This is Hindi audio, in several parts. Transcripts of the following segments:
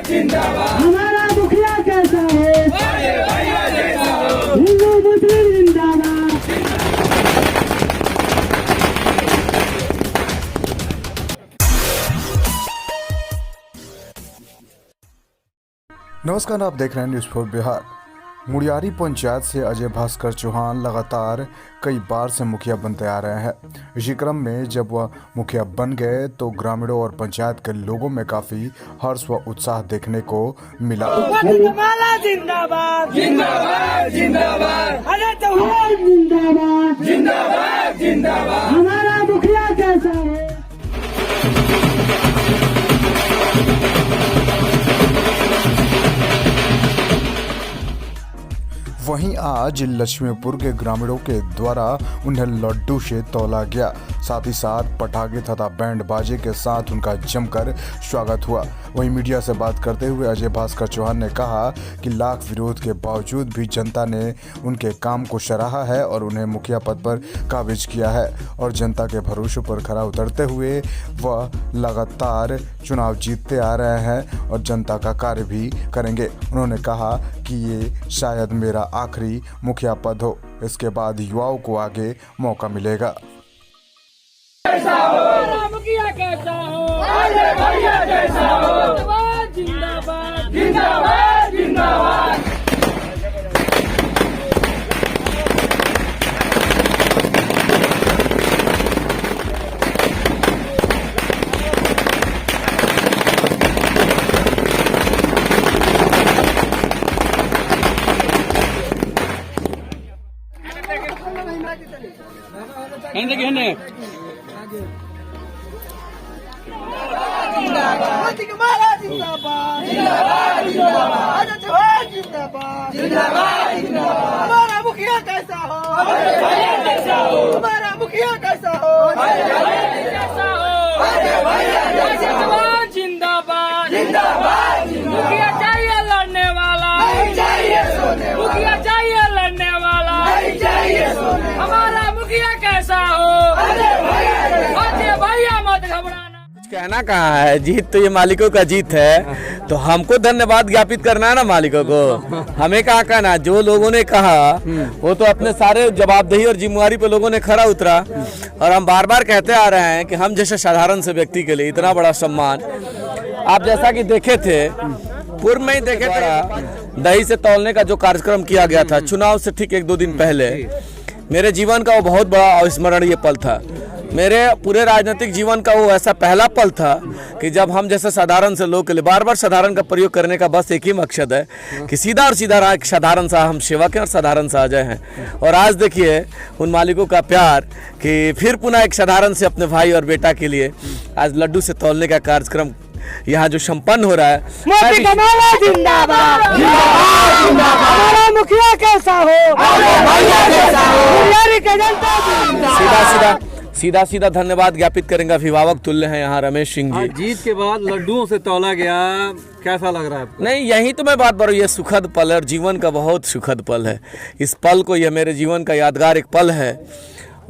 हमारा मुखिया कैसा हो, हिंदू मुस्लिम जिंदाबाद। नमस्कार, आप देख रहे हैं न्यूज़ 4 बिहार। मुड़ियारी पंचायत से अजय भास्कर चौहान लगातार कई बार से मुखिया बनते आ रहे हैं। इसी क्रम में जब वह मुखिया बन गए तो ग्रामीणों और पंचायत के लोगों में काफी हर्ष व उत्साह देखने को मिला। जिंदाबाद जिंदाबाद जिंदाबाद, अजय चौहान जिंदाबाद जिंदाबाद जिंदाबाद, हमारा मुखिया कैसा है। वहीं आज लक्ष्मीपुर के ग्रामीणों के द्वारा उन्हें लड्डू से तौला गया। साथ ही साथ पटाखे तथा बैंड बाजे के साथ उनका जमकर स्वागत हुआ। वहीं मीडिया से बात करते हुए अजय भास्कर चौहान ने कहा कि लाख विरोध के बावजूद भी जनता ने उनके काम को सराहा है और उन्हें मुखिया पद पर काबिज किया है और जनता के भरोसे पर खरा उतरते हुए वह लगातार चुनाव जीतते आ रहे हैं और जनता का कार्य भी करेंगे। उन्होंने कहा कि ये शायद मेरा आखिरी मुखिया पद हो, इसके बाद युवाओं को आगे मौका मिलेगा। मुखिया कैसा हो, अजय भैया कैसा हो, जिंदाबाद जिंदाबाद जिंदाबाद। हमारा मुखिया कैसा हो, हमारा मुखिया कैसा हो, जिंदाबाद जिंदाबाद, मुखिया चाहिए लड़ने वाला, मुखिया चाहिए लड़ने वाला, हमारा मुखिया कैसा हो, अजय भैया मत घबराना। कहना कहाँ है, जीत तो ये मालिकों का जीत है, तो हमको धन्यवाद ज्ञापित करना है ना मालिकों को। हमें कहाँ कहना, जो लोगों ने कहा वो तो अपने सारे जवाबदेही और जिम्मेवारी पे लोगों ने खरा उतरा। और हम बार बार कहते आ रहे हैं कि हम जैसे साधारण से व्यक्ति के लिए इतना बड़ा सम्मान, आप जैसा कि देखे थे पूर्व में ही देखे थे, दही से तौलने का जो कार्यक्रम किया गया था चुनाव से ठीक 1-2 दिन पहले, मेरे जीवन का वो बहुत बड़ा अविस्मरणीय पल था। मेरे पूरे राजनीतिक जीवन का वो ऐसा पहला पल था कि जब हम जैसे साधारण से लोग के लिए, बार बार साधारण का प्रयोग करने का बस एक ही मकसद है कि सीधा और सीधा एक साधारण सा हम सेवक हैं और साधारण सा अजय हैं। और आज देखिए उन मालिकों का प्यार कि फिर पुनः एक साधारण से अपने भाई और बेटा के लिए आज लड्डू से तौलने का कार्यक्रम यहाँ जो संपन्न हो रहा है। जिंदाबाद, हमारा मुखिया कैसा हो, सीधा सीधा धन्यवाद ज्ञापित करेंगे। अभिभावक तुल्य हैं यहाँ रमेश सिंह जी। जीत के बाद लड्डुओं से तौला गया, कैसा लग रहा है आपको? नहीं, यही तो मैं बात कर रहा हूँ, ये सुखद पल है और जीवन का बहुत सुखद पल है। इस पल को, यह मेरे जीवन का यादगार एक पल है।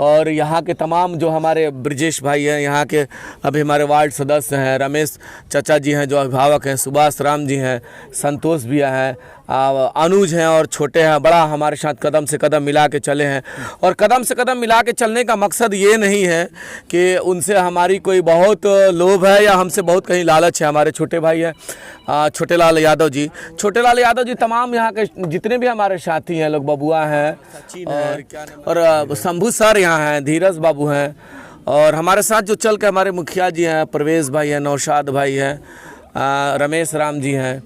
और यहाँ के तमाम जो हमारे ब्रजेश भाई हैं, यहाँ के अभी हमारे वार्ड सदस्य हैं, रमेश चाचा जी हैं जो अभिभावक हैं, सुभाष राम जी हैं, संतोष भैया हैं, अनुज हैं और छोटे हैं, बड़ा हमारे साथ कदम से कदम मिला के चले हैं। और कदम से कदम मिला के चलने का मकसद ये नहीं है कि उनसे हमारी कोई बहुत लोभ है या हमसे बहुत कहीं लालच है। हमारे छोटे भाई हैं छोटे लाल यादव जी, तमाम यहाँ के जितने भी हमारे साथी हैं, लोग बबुआ हैं और शंभू सर यहाँ हैं, धीरज बाबू हैं, और हमारे साथ जो चल के हमारे मुखिया जी हैं, परवेश भाई हैं, नौशाद भाई हैं, रमेश राम जी हैं,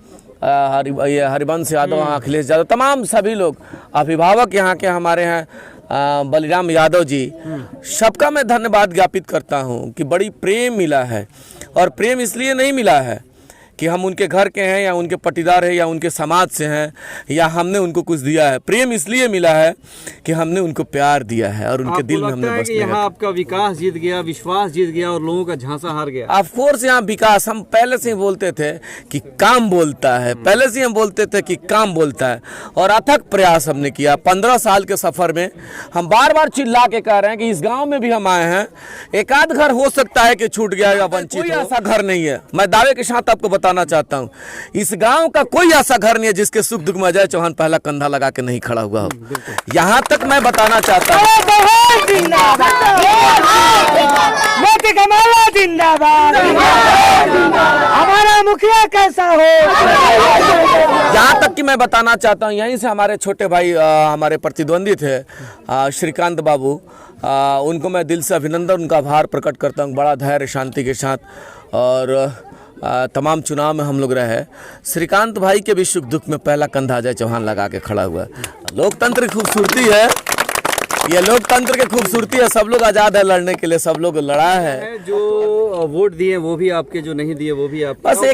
हरिवंश यादव, अखिलेश यादव, तमाम सभी लोग अभिभावक यहाँ के हमारे हैं, बलिराम यादव जी, सबका मैं धन्यवाद ज्ञापित करता हूँ कि बड़ी प्रेम मिला है। और प्रेम इसलिए नहीं मिला है कि हम उनके घर के हैं या उनके पटीदार हैं या उनके समाज से हैं या हमने उनको कुछ दिया है। प्रेम इसलिए मिला है कि हमने उनको प्यार दिया है और उनके दिल में हमने बसने यहाँ आपका विकास जीत गया, विश्वास जीत गया और लोगों का झांसा हार गया। ऑफ कोर्स यहाँ विकास, हम पहले से ही बोलते थे कि काम बोलता है, पहले से हम बोलते थे कि काम बोलता है और अथक प्रयास हमने किया। 15 साल के सफर में हम बार बार चिल्ला के कह रहे हैं कि इस गाँव में भी हम आए हैं, एक आध घर हो सकता है कि छूट गया या वंचित, कोई ऐसा घर नहीं है। मैं दावे के साथ आपको बता बताना चाहता हूँ, इस गांव का कोई ऐसा घर नहीं है जिसके सुख दुख में अजय चौहान पहला कंधा लगा के नहीं खड़ा हुआ हो। यहाँ तक मैं बताना चाहता हूँ। मोती का माला जिंदाबाद, हमारा मुखिया कैसा हो। यहाँ तक कि मैं बताना चाहता हूँ, यहीं से हमारे छोटे भाई हमारे प्रतिद्वंदी थे श्रीकांत बाबू, उनको मैं दिल से अभिनंदन, उनका आभार प्रकट करता हूँ। बड़ा धैर्य शांति के साथ और तमाम चुनाव में हम लोग रहे। श्रीकांत भाई के भी सुख दुख में पहला कंधा अजय चौहान लगा के खड़ा हुआ। लोकतंत्र की खूबसूरती है, ये लोकतंत्र की खूबसूरती है। सब लोग आज़ाद है लड़ने के लिए, सब लोग लड़ा है। जो वोट दिए वो भी आपके, जो नहीं दिए वो भी आप। बस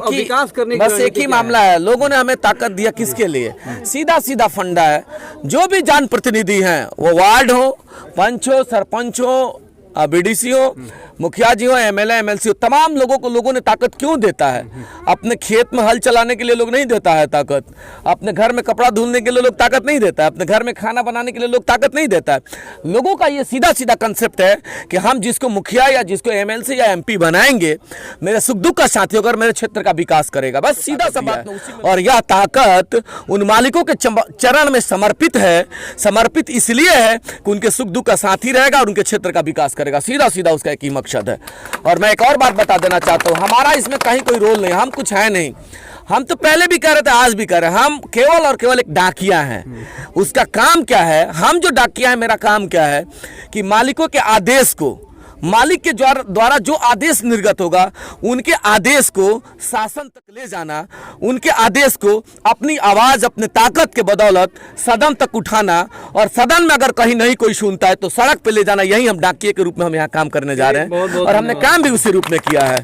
एक ही मामला है, लोगों ने हमें ताकत दिया किसके लिए? सीधा सीधा फंडा है। जो भी जन प्रतिनिधि हैं, वो वार्ड हो, पंच हो, सरपंच हो, बीडीसी हो, मुखिया जी हो, एमएलए एमएलसी हो, तमाम लोगों को लोगों ने ताकत क्यों देता है? अपने खेत में हल चलाने के लिए लोग नहीं देता है ताकत, अपने घर में कपड़ा धुलने के लिए लोग ताकत नहीं देता है, अपने घर में खाना बनाने के लिए लोग ताकत नहीं देता है। लोगों का ये सीधा सीधा कंसेप्ट है कि हम जिसको मुखिया या जिसको एमएलसी या एमपी बनाएंगे, मेरे सुख दुख का साथी होकर मेरे क्षेत्र का विकास करेगा, बस सीधा सा बात। और यह ताकत उन मालिकों के चरण में समर्पित है। समर्पित इसलिए है कि उनके सुख दुख का साथी रहेगा और उनके क्षेत्र का विकास करेगा। सीधा सीधा उसका एक ही मकसद है। और मैं एक और बात बता देना चाहता हूं, हमारा इसमें कहीं कोई रोल नहीं, हम कुछ है नहीं। हम तो पहले भी कह रहे थे, आज भी कह रहे हैं, हम केवल और केवल एक डाकिया हैं। उसका काम क्या है? हम जो डाकिया है, मेरा काम क्या है कि मालिकों के आदेश को, मालिक के द्वारा जो आदेश निर्गत होगा, उनके आदेश को शासन तक ले जाना, उनके आदेश को अपनी आवाज, अपने ताकत के बदौलत सदन तक उठाना, और सदन में अगर कहीं नहीं कोई सुनता है तो सड़क पे ले जाना। यही हम डाकिये के रूप में हम यहाँ काम करने जा रहे हैं और हमने काम भी उसी रूप में किया है।